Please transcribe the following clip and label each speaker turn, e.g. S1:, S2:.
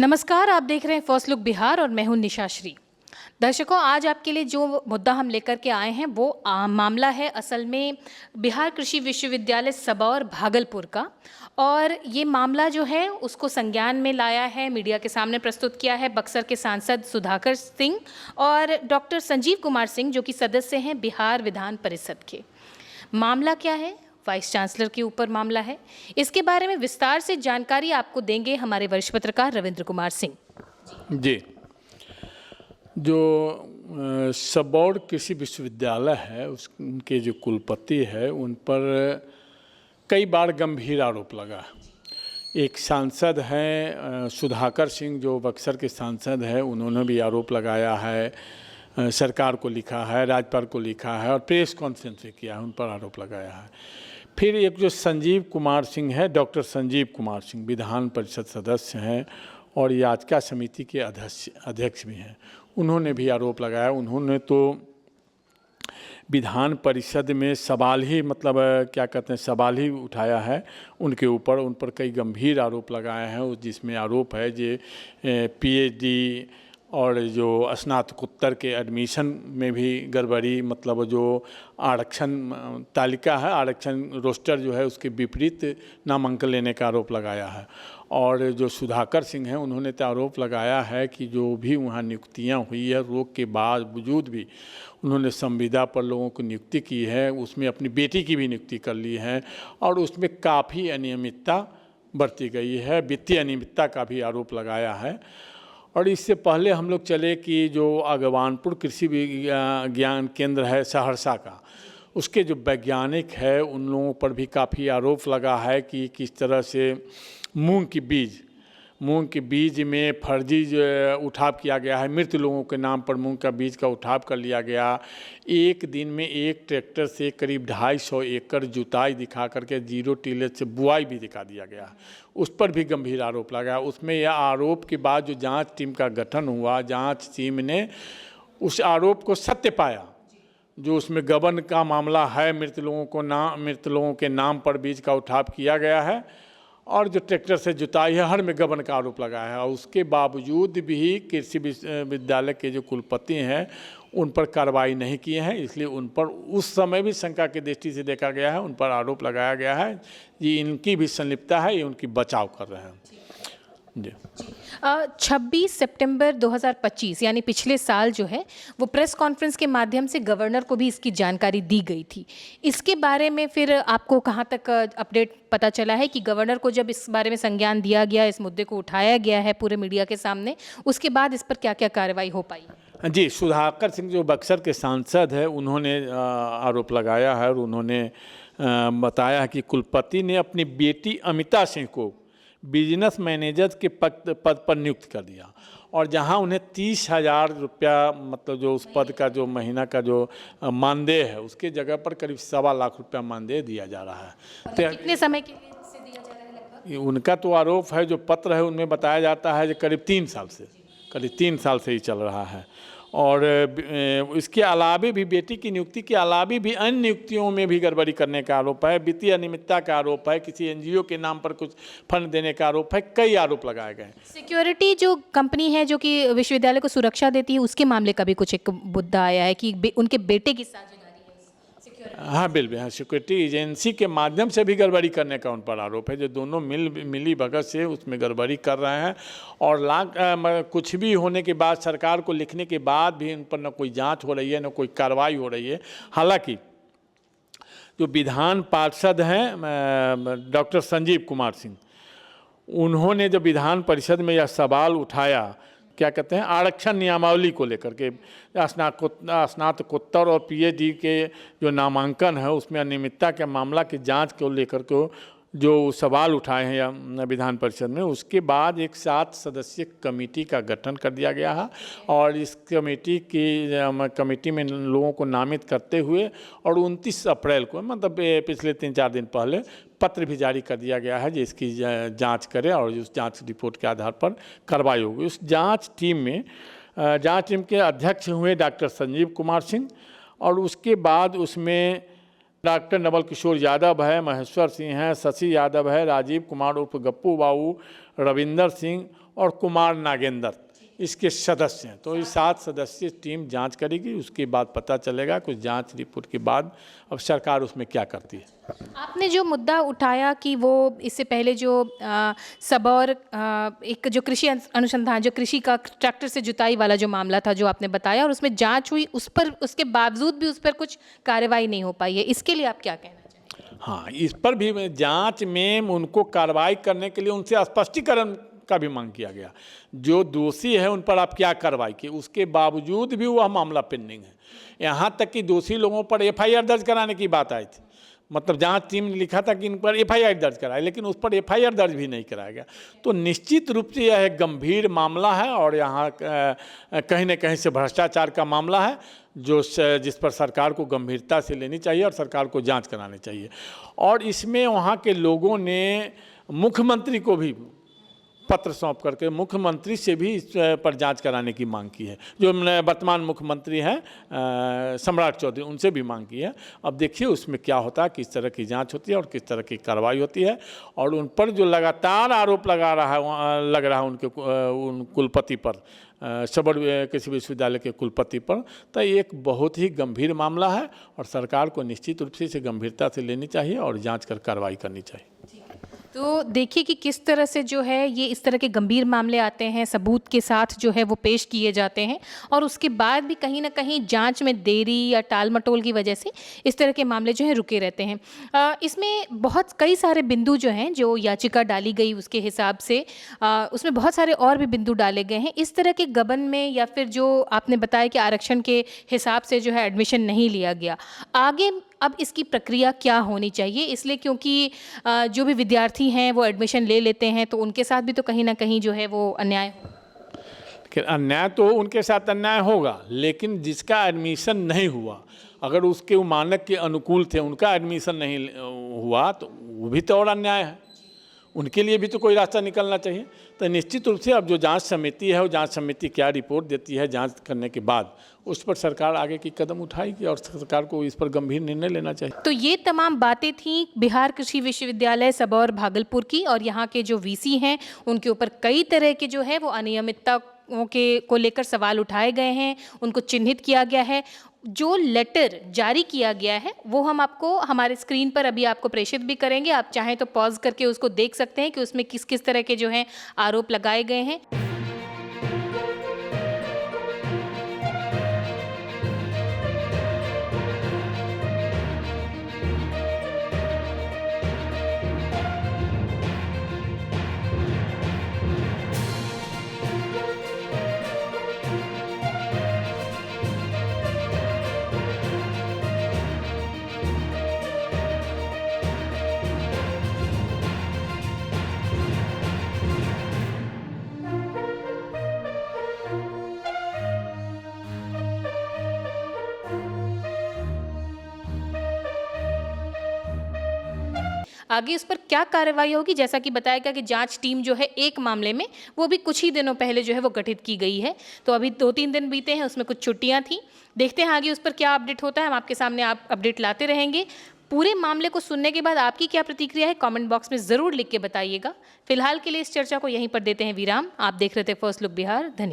S1: नमस्कार, आप देख रहे हैं फर्स्ट लुक बिहार और मैं हूं निशा श्री। दर्शकों, आज आपके लिए जो मुद्दा हम लेकर के आए हैं वो मामला है असल में बिहार कृषि विश्वविद्यालय सबौर भागलपुर का। और ये मामला जो है उसको संज्ञान में लाया है, मीडिया के सामने प्रस्तुत किया है बक्सर के सांसद सुधाकर सिंह और डॉक्टर संजीव कुमार सिंह, जो कि सदस्य हैं बिहार विधान परिषद के। मामला क्या है? वाइस चांसलर के ऊपर मामला है। इसके बारे में विस्तार से जानकारी आपको देंगे हमारे वरिष्ठ पत्रकार रविंद्र कुमार सिंह
S2: जी। जो सबौर कृषि विश्वविद्यालय है उनके जो कुलपति है उन पर कई बार गंभीर आरोप लगा। एक सांसद हैं सुधाकर सिंह, जो बक्सर के सांसद हैं, उन्होंने भी आरोप लगाया है, सरकार को लिखा है, राज्यपाल को लिखा है और प्रेस कॉन्फ्रेंस भी किया है, उन पर आरोप लगाया है। फिर एक जो संजीव कुमार सिंह है, डॉक्टर संजीव कुमार सिंह, विधान परिषद सदस्य हैं और याचिका समिति के अध्यक्ष भी हैं, उन्होंने भी आरोप लगाया। उन्होंने तो विधान परिषद में सवाल ही क्या कहते हैं सवाल ही उठाया है उनके ऊपर। उन पर कई गंभीर आरोप लगाए हैं, जिसमें आरोप है जो पीएचडी और जो स्नातकोत्तर के एडमिशन में भी गड़बड़ी, जो आरक्षण तालिका है, आरक्षण रोस्टर जो है उसके विपरीत नामांकन लेने का आरोप लगाया है। और जो सुधाकर सिंह हैं उन्होंने तो आरोप लगाया है कि जो भी वहाँ नियुक्तियाँ हुई है रोक के बावजूद भी उन्होंने संविदा पर लोगों को नियुक्ति की है, उसमें अपनी बेटी की भी नियुक्ति कर ली है और उसमें काफ़ी अनियमितता बरती गई है, वित्तीय अनियमितता का भी आरोप लगाया है। और इससे पहले हम लोग चले कि जो आगवानपुर कृषि विज्ञान केंद्र है सहरसा का, उसके जो वैज्ञानिक है उन लोगों पर भी काफ़ी आरोप लगा है कि किस तरह से मूंग के बीज में फर्जी उठाव किया गया है, मृत लोगों के नाम पर मूंग का बीज का उठाव कर लिया गया। एक दिन में एक ट्रैक्टर से करीब 250 एकड़ जुताई दिखा करके जीरो टिलेज से बुआई भी दिखा दिया गया, उस पर भी गंभीर आरोप लगा। उसमें यह आरोप के बाद जो जांच टीम का गठन हुआ, जांच टीम ने उस आरोप को सत्य पाया, जो उसमें गबन का मामला है, मृत लोगों के नाम पर बीज का उठाव किया गया है और जो ट्रैक्टर से जुताई है हर में गबन का आरोप लगाया है। और उसके बावजूद भी कृषि विश्वविद्यालय के जो कुलपति हैं उन पर कार्रवाई नहीं किए हैं, इसलिए उन पर उस समय भी शंका की दृष्टि से देखा गया है, उन पर आरोप लगाया गया है कि इनकी भी संलिप्तता है, ये उनकी बचाव कर रहे हैं। जी।
S1: 26 सितंबर 2025 यानी पिछले साल जो है वो प्रेस कॉन्फ्रेंस के माध्यम से गवर्नर को भी इसकी जानकारी दी गई थी। इसके बारे में फिर आपको कहाँ तक अपडेट पता चला है कि गवर्नर को जब इस बारे में संज्ञान दिया गया, इस मुद्दे को उठाया गया है पूरे मीडिया के सामने, उसके बाद इस पर क्या क्या कार्रवाई हो पाई?
S2: जी, सुधाकर सिंह जो बक्सर के सांसद है उन्होंने आरोप लगाया है और उन्होंने बताया कि कुलपति ने अपनी बेटी अमिता सिंह को बिजनेस मैनेजर के पद पर नियुक्त कर दिया और जहां उन्हें 30,000 रुपया जो उस पद का जो महीना का जो मानदेय है उसके जगह पर करीब 1.25 लाख रुपया मानदेय दिया जा रहा है।
S1: तो कितने समय के लिए से दिया जा रहा है लगभग?
S2: उनका तो आरोप है, जो पत्र है उनमें बताया जाता है जो करीब 3 साल से ही चल रहा है। और इसके अलावे भी बेटी की नियुक्ति के अलावे भी अन्य नियुक्तियों में भी गड़बड़ी करने का आरोप है, वित्तीय अनियमितता का आरोप है, किसी एनजीओ के नाम पर कुछ फंड देने का आरोप है, कई आरोप लगाए गए हैं।
S1: सिक्योरिटी जो कंपनी है जो कि विश्वविद्यालय को सुरक्षा देती है, उसके मामले का भी कुछ एक मुद्दा आया है कि उनके बेटे की साझेदारी है।
S2: हाँ बिल्कुल, हाँ, सिक्योरिटी एजेंसी के माध्यम से भी गड़बड़ी करने का उन पर आरोप है, जो दोनों मिली भगत से उसमें गड़बड़ी कर रहे हैं। और कुछ भी होने के बाद, सरकार को लिखने के बाद भी उन पर न कोई जांच हो रही है, न कोई कार्रवाई हो रही है। हालांकि जो विधान पार्षद हैं डॉक्टर संजीव कुमार सिंह, उन्होंने जब विधान परिषद में यह सवाल उठाया, क्या कहते हैं, आरक्षण नियमावली को लेकर के, स्नातकोत्तर और पीएचडी के जो नामांकन है उसमें अनियमितता के मामला की जांच को लेकर के जो सवाल उठाए हैं विधान परिषद में, उसके बाद एक 7 सदस्यीय कमेटी का गठन कर दिया गया है। और इस कमेटी में लोगों को नामित करते हुए और 29 अप्रैल को, पिछले 3-4 दिन पहले, पत्र भी जारी कर दिया गया है जिसकी जांच करें और उस जांच रिपोर्ट के आधार पर कार्रवाई होगी। उस जांच टीम के अध्यक्ष हुए डॉक्टर संजीव कुमार सिंह और उसके बाद उसमें डॉक्टर नवल किशोर यादव है, महेश्वर सिंह है, शशि यादव है, राजीव कुमार उर्फ गप्पू बाबू, रविंदर सिंह और कुमार नागेंद्र इसके सदस्य हैं। तो ये 7 सदस्यीय टीम जांच करेगी, उसके बाद पता चलेगा कुछ जांच रिपोर्ट के बाद अब सरकार उसमें क्या करती है।
S1: आपने जो मुद्दा उठाया कि वो इससे पहले जो सबौर एक जो कृषि अनुसंधान जो कृषि का ट्रैक्टर से जुताई वाला जो मामला था जो आपने बताया और उसमें जांच हुई, उस पर उसके बावजूद भी उस पर कुछ कार्रवाई नहीं हो पाई है, इसके लिए आप क्या कहना चाहेंगे?
S2: हाँ, इस पर भी जांच में उनको कार्रवाई करने के लिए उनसे स्पष्टीकरण का भी मांग किया गया। जो दोषी है उन पर आप क्या कार्रवाई की, उसके बावजूद भी वह मामला पेंडिंग है। यहाँ तक कि दोषी लोगों पर एफआईआर दर्ज कराने की बात आई थी, मतलब जांच टीम ने लिखा था कि इन पर एफआईआर दर्ज कराए, लेकिन उस पर एफआईआर दर्ज भी नहीं कराया गया। तो निश्चित रूप से यह एक गंभीर मामला है और यहाँ कहीं न कहीं से भ्रष्टाचार का मामला है जिस पर सरकार को गंभीरता से लेनी चाहिए और सरकार को जांच करानी चाहिए। और इसमें वहाँ के लोगों ने मुख्यमंत्री को भी पत्र सौंप करके मुख्यमंत्री से भी इस पर जांच कराने की मांग की है। जो वर्तमान मुख्यमंत्री हैं सम्राट चौधरी, उनसे भी मांग की है। अब देखिए उसमें क्या होता है, किस तरह की जांच होती है और किस तरह की कार्रवाई होती है। और उन पर जो लगातार आरोप लग रहा है उनके उन कुलपति पर, सबौर कृषि विश्वविद्यालय के कुलपति पर, तो एक बहुत ही गंभीर मामला है और सरकार को निश्चित रूप से इसे गंभीरता से लेनी चाहिए और जाँच कर कार्रवाई करनी चाहिए।
S1: तो देखिए कि किस तरह से जो है ये इस तरह के गंभीर मामले आते हैं, सबूत के साथ जो है वो पेश किए जाते हैं और उसके बाद भी कहीं ना कहीं जांच में देरी या टाल मटोल की वजह से इस तरह के मामले जो हैं रुके रहते हैं। इसमें बहुत कई सारे बिंदु जो हैं, जो याचिका डाली गई उसके हिसाब से उसमें बहुत सारे और भी बिंदु डाले गए हैं। इस तरह के गबन में या फिर जो आपने बताया कि आरक्षण के हिसाब से जो है एडमिशन नहीं लिया गया, आगे अब इसकी प्रक्रिया क्या होनी चाहिए? इसलिए क्योंकि जो भी विद्यार्थी हैं वो एडमिशन ले लेते हैं तो उनके साथ भी तो कहीं ना कहीं जो है वो अन्याय
S2: अन्याय तो उनके साथ अन्याय होगा, लेकिन जिसका एडमिशन नहीं हुआ, अगर उसके वो मानक के अनुकूल थे, उनका एडमिशन नहीं हुआ तो वो भी तो और अन्याय है। उनके लिए भी तो कोई रास्ता निकलना चाहिए। तो निश्चित रूप से अब जो जांच समिति है, वो जांच समिति क्या रिपोर्ट देती है, जांच करने के बाद उस पर सरकार आगे की कदम उठाएगी और सरकार को इस पर गंभीर निर्णय लेना चाहिए।
S1: तो ये तमाम बातें थी बिहार कृषि विश्वविद्यालय सबौर भागलपुर की, और यहाँ के जो वीसी हैं उनके ऊपर कई तरह के जो है वो अनियमितता को लेकर सवाल उठाए गए हैं, उनको चिन्हित किया गया है। जो लेटर जारी किया गया है वो हम आपको हमारे स्क्रीन पर अभी आपको प्रेषित भी करेंगे। आप चाहें तो पॉज करके उसको देख सकते हैं कि उसमें किस किस तरह के जो हैं आरोप लगाए गए हैं। आगे इस पर क्या कार्रवाई होगी, जैसा कि बताया गया कि जांच टीम जो है एक मामले में वो भी कुछ ही दिनों पहले जो है वो गठित की गई है। तो अभी 2-3 दिन बीते हैं, उसमें कुछ छुट्टियां थी। देखते हैं आगे उस पर क्या अपडेट होता है। हम आपके सामने आप अपडेट लाते रहेंगे। पूरे मामले को सुनने के बाद आपकी क्या प्रतिक्रिया है कमेंट बॉक्स में ज़रूर लिख के बताइएगा। फिलहाल के लिए इस चर्चा को यहीं पर देते हैं विराम। आप देख रहे थे फर्स्ट लुक बिहार। धन्यवाद।